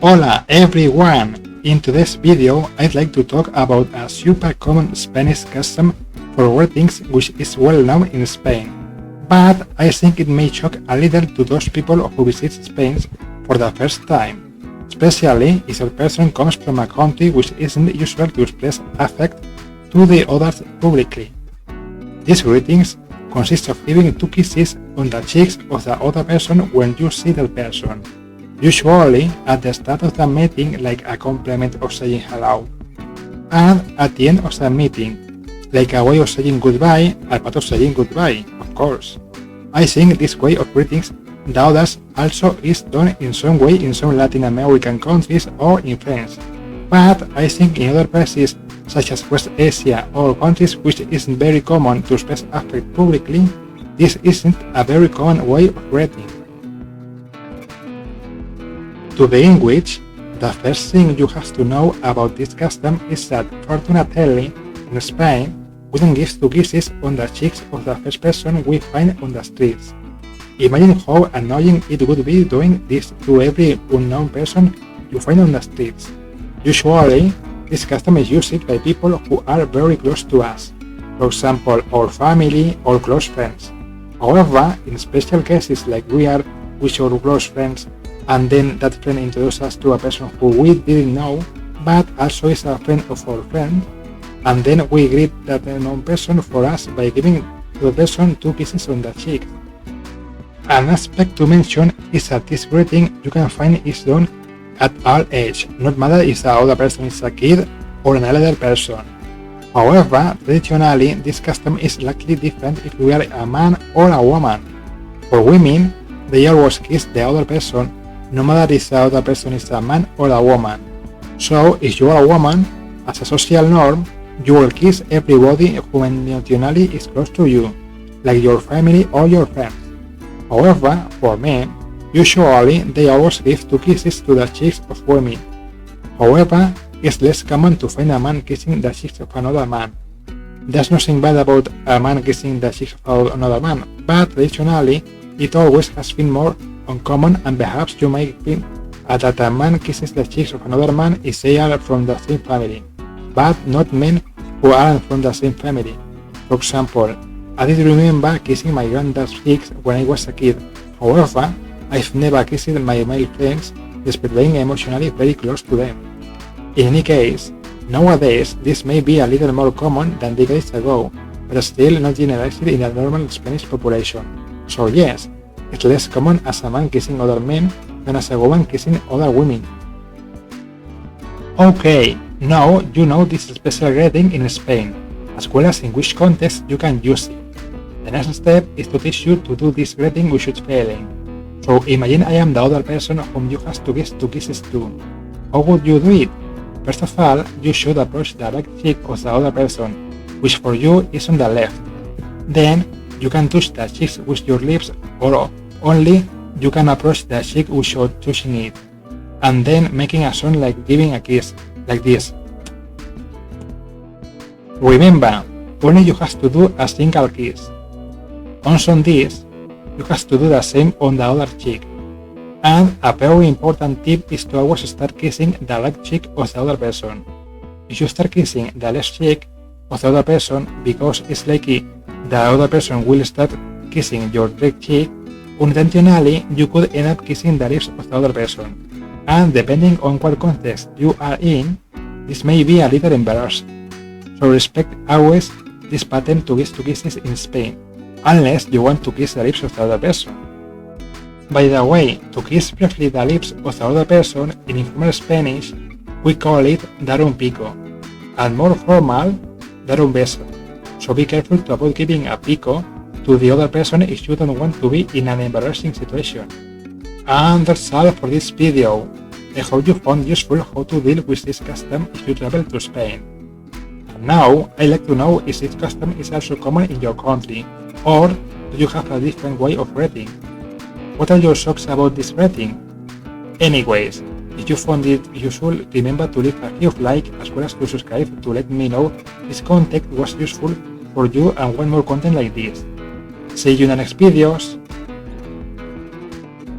Hola everyone! In today's video, I'd like to talk about a super common Spanish custom for greetings which is well known in Spain, but I think it may shock a little to those people who visit Spain for the first time, especially if a person comes from a country which isn't usual to express affect to the others publicly. These greetings consist of giving 2 kisses on the cheeks of the other person when you see that person, usually at the start of the meeting like a compliment of saying hello, and at the end of the meeting, like a way of saying goodbye, a part of saying goodbye, of course. I think this way of greetings the others also is done in some way in some Latin American countries or in France, but I think in other places such as West Asia or countries which isn't very common to express affect publicly, this isn't a very common way of greeting. To begin with, the first thing you have to know about this custom is that, fortunately, in Spain, we don't give 2 kisses on the cheeks of the first person we find on the streets. Imagine how annoying it would be doing this to every unknown person you find on the streets. Usually, this custom is used by people who are very close to us, for example, our family or close friends. However, in special cases like we are with our close friends, and then that friend introduces us to a person who we didn't know, but also is a friend of our friend, and then we greet that unknown person for us by giving the person 2 kisses on the cheek. An aspect to mention is that this greeting you can find is done at all ages, not matter if the other person is a kid or an elder person. However, traditionally, this custom is slightly different if we are a man or a woman. For women, they always kiss the other person, no matter if the other person is a man or a woman. So, if you are a woman, as a social norm, you will kiss everybody who emotionally is close to you, like your family or your friends. However, for men, usually they always give 2 kisses to the cheeks of women. However, it's less common to find a man kissing the cheeks of another man. There's nothing bad about a man kissing the cheeks of another man, but traditionally, it always has been more uncommon, and perhaps you might think that a man kisses the cheeks of another man if they are from the same family, but not men who aren't from the same family. For example, I did remember kissing my granddad's cheeks when I was a kid. However, I've never kissed my male friends despite being emotionally very close to them. In any case, nowadays this may be a little more common than decades ago, but still not generalized in the normal Spanish population. So yes, it's less common as a man kissing other men than as a woman kissing other women. Okay, now you know this special greeting in Spain, as well as in which context you can use it. The next step is to teach you to do this greeting without failing. So imagine I am the other person whom you have to give 2 kisses to. How would you do it? First of all, you should approach the right cheek of the other person, which for you is on the left. Then, you can touch the cheeks with your lips, or only you can approach the cheek without touching it, and then making a sound like giving a kiss, like this. Remember, only you have to do a single kiss. Also on this, you have to do the same on the other cheek. And a very important tip is to always start kissing the right cheek of the other person. If you start kissing the left cheek of the other person, because it's likely the other person will start kissing your right cheek, unintentionally you could end up kissing the lips of the other person. And depending on what context you are in, this may be a little embarrassing. So respect always this pattern to give 2 kisses in Spain, unless you want to kiss the lips of the other person. By the way, to kiss briefly the lips of the other person in informal Spanish, we call it dar un pico, and more formal, dar un beso. So be careful to avoid giving a pico to the other person if you don't want to be in an embarrassing situation. And that's all for this video. I hope you found useful how to deal with this custom if you travel to Spain. And now, I'd like to know if this custom is also common in your country, or do you have a different way of greeting? What are your thoughts about this greeting? Anyways, if you found it useful, remember to leave a huge like as well as to subscribe to let me know this content was useful for you and want more content like this. See you in the next videos!